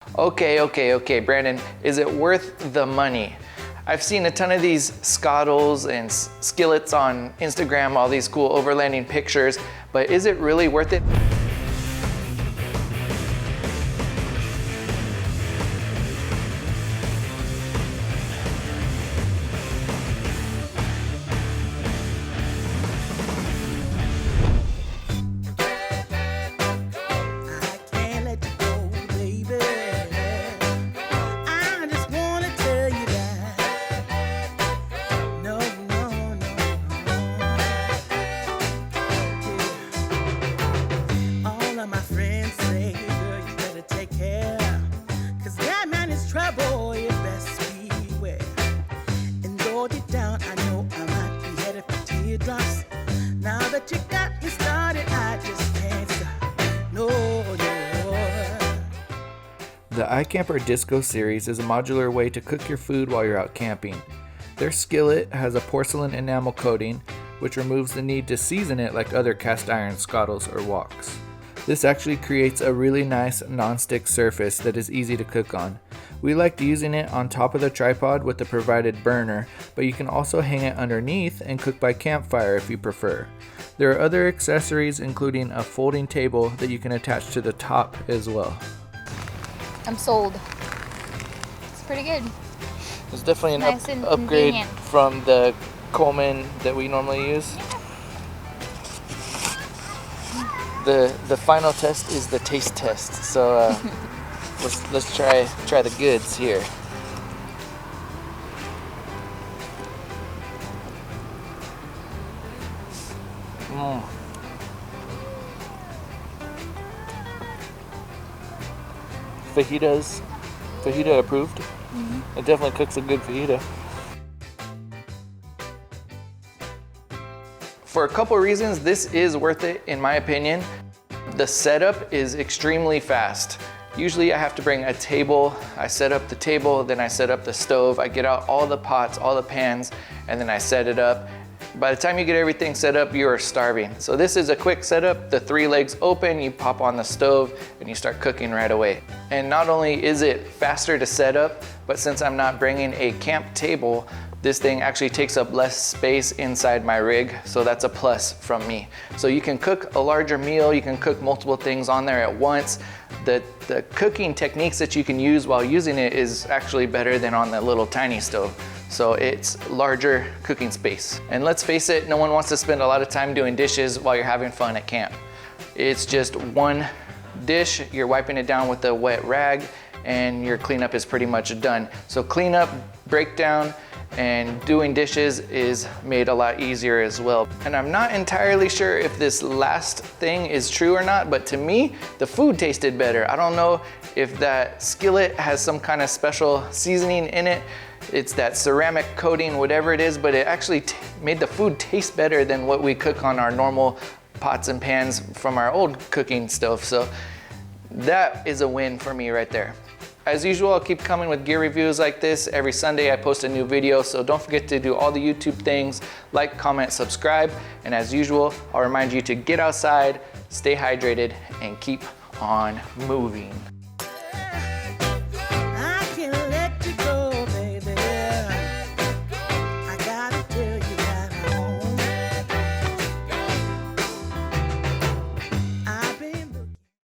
Okay, Brandon, is it worth the money? I've seen a ton of these scottles and skillets on Instagram, all these cool overlanding pictures, but is it really worth it? Now that you got me started, I just can't stop. No. The iKamper Disco series is a modular way to cook your food while you're out camping. Their skillet has a porcelain enamel coating, which removes the need to season it like other cast iron scottles or woks. This actually creates a really nice non-stick surface that is easy to cook on. We liked using it on top of the tripod with the provided burner, but you can also hang it underneath and cook by campfire if you prefer. There are other accessories including a folding table that you can attach to the top as well. I'm sold. It's pretty good. It's definitely an Nice and upgrade convenient. from the Coleman that we normally use. The final test is the taste test, so let's try the goods here. Fajita approved. It definitely cooks a good fajita. For a couple reasons, this is worth it in my opinion. The setup is extremely fast. Usually I have to bring a table, I set up the table, then I set up the stove, I get out all the pots, all the pans, and then I set it up. By the time you get everything set up, you are starving. So this is a quick setup, the 3 legs open, you pop on the stove, and you start cooking right away. And not only is it faster to set up, but since I'm not bringing a camp table, this thing actually takes up less space inside my rig, so that's a plus from me. So you can cook a larger meal, you can cook multiple things on there at once. The cooking techniques that you can use while using it is actually better than on the little tiny stove. So it's larger cooking space. And let's face it, no one wants to spend a lot of time doing dishes while you're having fun at camp. It's just one dish, you're wiping it down with a wet rag, and your cleanup is pretty much done. So cleanup, breakdown, and doing dishes is made a lot easier as well. And I'm not entirely sure if this last thing is true or not, but to me, the food tasted better. I don't know if that skillet has some kind of special seasoning in it. It's that ceramic coating, whatever it is, but it actually made the food taste better than what we cook on our normal pots and pans from our old cooking stove. So that is a win for me right there. As usual, I'll keep coming with gear reviews like this. Every Sunday I post a new video, so don't forget to do all the YouTube things, like, comment, subscribe, and as usual, I'll remind you to get outside, stay hydrated, and keep on moving.